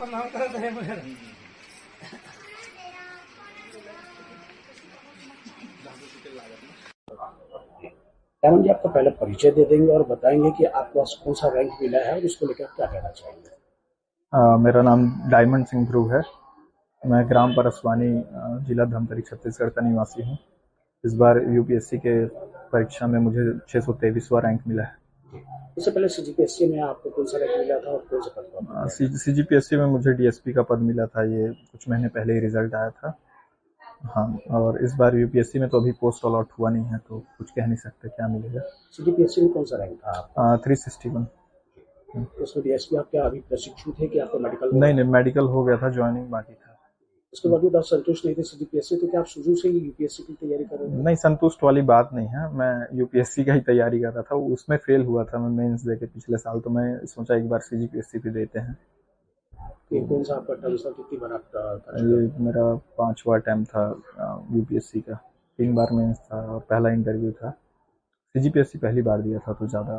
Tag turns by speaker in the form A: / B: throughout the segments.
A: एमन जी, आपका पहले परिचय दे देंगे और बताएंगे कि आपको कौन सा रैंक मिला है और उसको लेकर आप क्या कहना चाहेंगे।
B: मेरा नाम डायमंड सिंह ध्रुव है। मैं ग्राम परसवानी, जिला धमतरी, छत्तीसगढ़ का निवासी हूँ। इस बार यूपीएससी के परीक्षा में मुझे 623वां रैंक मिला है।
A: इससे पहले सीजीपीएससी में आपको कौन सा रैंक मिला था और कौन सा पद पर मिला था?
B: सीजीपीएससी में मुझे डीएसपी का पद मिला था। ये कुछ महीने पहले ही रिजल्ट आया था। हाँ, और इस बार यूपीएससी में तो अभी पोस्ट अलॉट हुआ नहीं है, तो कुछ कह नहीं सकते क्या मिलेगा।
A: सीजीपीएससी में कौन सा रैंक था आपका?
B: 361।
A: उसमें डीएसपी आप क्या अभी प्रशिक्षु थे कि आपको मेडिकल?
B: नहीं, मेडिकल हो गया था, ज्वाइनिंग बाकी था।
A: उसके बावजूद आप संतुष्ट नहीं थे सीजीपीएससी, तो क्या आप शुरू से ही यूपीएससी की तैयारी कर रहे थे?
B: नहीं, संतुष्ट वाली बात नहीं है। मैं यूपीएससी का ही तैयारी कर रहा था, उसमें फेल हुआ था मैं मेंस दे के पिछले साल, तो मैं सोचा एक बार सीजीपीएससी भी देते हैं।
A: ये कौन सा आपका टर्म था, कितनी बार आपका था?
B: ये मेरा 5वां अटेम्प्ट था यूपीएससी का। 3 बार मेंस था और पहला इंटरव्यू था। सीजीपीएससी पहली बार दिया था, तो ज़्यादा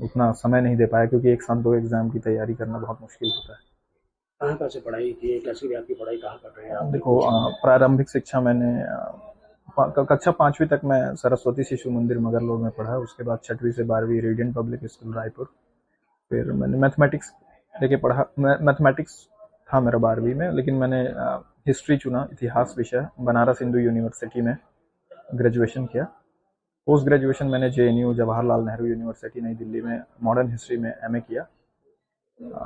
B: उतना समय नहीं दे पाया, क्योंकि एक साथ 2 एग्जाम की तैयारी करना बहुत मुश्किल होता है।
A: कहाँ से पढ़ाई की, कैसी भी आपकी पढ़ाई कहाँ कर रहे हैं आप?
B: देखो, प्रारंभिक शिक्षा मैंने कक्षा 5वीं तक मैं सरस्वती शिशु मंदिर मगरलोड में पढ़ा। उसके बाद 6वीं से 12वीं रेडियंट पब्लिक स्कूल रायपुर। फिर मैंने मैथमेटिक्स लेके पढ़ा। मैथमेटिक्स था मेरा 12वीं में, लेकिन मैंने हिस्ट्री चुना, इतिहास विषय। बनारस हिंदू यूनिवर्सिटी में ग्रेजुएशन किया। पोस्ट ग्रेजुएशन मैंने जेएनयू, जवाहरलाल नेहरू यूनिवर्सिटी नई दिल्ली में मॉडर्न हिस्ट्री में एमए किया।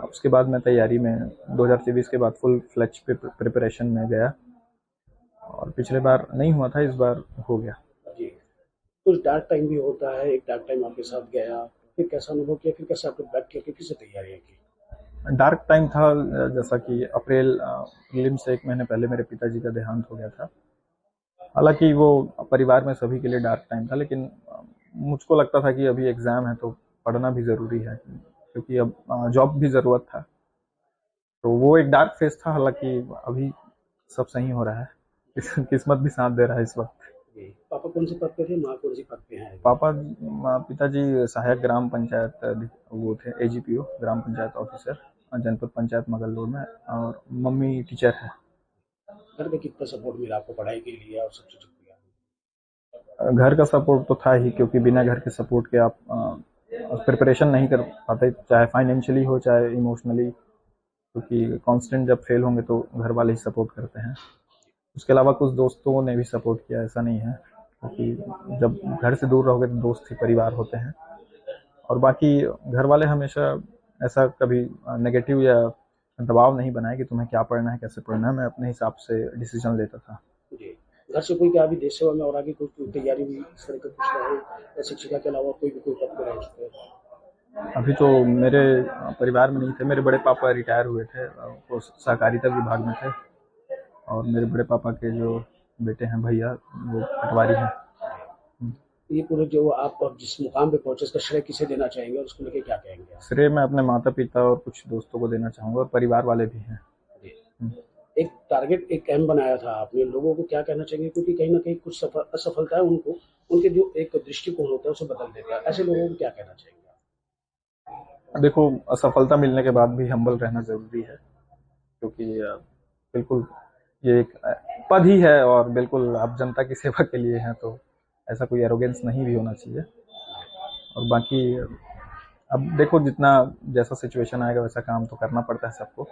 B: उसके बाद मैं तैयारी में 2024 के बाद फुल फ्लेज प्रिपरेशन में गया, और पिछले बार नहीं हुआ था, इस बार हो गया।
A: जी, कुछ डार्क टाइम भी होता है। एक डार्क टाइम आपके साथ गया, फिर कैसा अनुभव किया, फिर कैसे आपने बैक करके किससे तैयारियां की?
B: डार्क टाइम था, जैसा कि अप्रैल प्रीलिम से 1 महीने पहले मेरे पिताजी का देहांत हो गया था। हालांकि वो परिवार में सभी के लिए डार्क टाइम था, लेकिन मुझको लगता था कि अभी एग्ज़ाम है तो पढ़ना भी ज़रूरी है, क्योंकि अब जॉब भी ज़रूरत था। तो वो एक डार्क फेज था। हालांकि अभी सब सही हो रहा है। किस्मत भी साथ दे रहा है इस वक्त।
A: पापा कौन से पद पे थे, माँ कौन सी पद पे हैं?
B: पिताजी सहायक ग्राम पंचायत वो थे, एजीपीओ, ग्राम पंचायत ऑफिसर, जनपद पंचायत मगरलोड में, और मम्मी टीचर है।
A: घर में कितना सपोर्ट मिला आपको पढ़ाई के लिए और सब चीज़ों के लिए?
B: घर का सपोर्ट तो था ही, क्योंकि बिना घर के सपोर्ट के आप प्रिपरेशन नहीं कर पाते, चाहे फाइनेंशियली हो चाहे इमोशनली, क्योंकि कांस्टेंट जब फेल होंगे तो घर वाले ही सपोर्ट करते हैं। उसके अलावा कुछ दोस्तों ने भी सपोर्ट किया, ऐसा नहीं है, क्योंकि जब घर से दूर रहोगे तो दोस्त ही परिवार होते हैं। और बाकी घर वाले हमेशा ऐसा कभी नेगेटिव या दबाव नहीं बनाए कि तुम्हें क्या पढ़ना है, कैसे पढ़ना है। मैं अपने हिसाब से डिसीजन लेता था।
A: जी, घर से कोई क्या अभी देश सेवा में और आगे कोई तैयारी भी इस तरह का कुछ रहे या शिक्षिका के अलावा कोई भी कोई पद पे रह चुके हैं?
B: अभी तो मेरे परिवार में नहीं थे। मेरे बड़े पापा रिटायर हुए थे, वो सहकारिता विभाग में थे, और मेरे बड़े पापा के जो बेटे हैं भैया, वो पटवारी हैं।
A: ये पूरे जो आप अब जिस मुकाम पे पहुंचे, इसका श्रेय किसे देना चाहेंगे और उसको लेके क्या कहेंगे आप?
B: श्रेय मैं अपने माता पिता और कुछ दोस्तों को देना चाहूँगा, और परिवार वाले भी हैं।
A: एक टारगेट, एक एम बनाया था आपने, लोगों को क्या कहना चाहिए? क्योंकि कहीं ना कहीं कुछ असफलताएं उनको, उनके जो एक दृष्टिकोण होता है उसे बदल देता है। ऐसे लोगों को क्या कहना चाहिए?
B: देखो, असफलता मिलने के बाद भी हम्बल रहना ज़रूरी है, क्योंकि बिल्कुल ये एक पद ही है, और बिल्कुल आप जनता की सेवा के लिए हैं, तो ऐसा कोई एरोगेंस नहीं भी होना चाहिए। और बाकी अब देखो, जितना जैसा सिचुएशन आएगा वैसा काम तो करना पड़ता है सबको।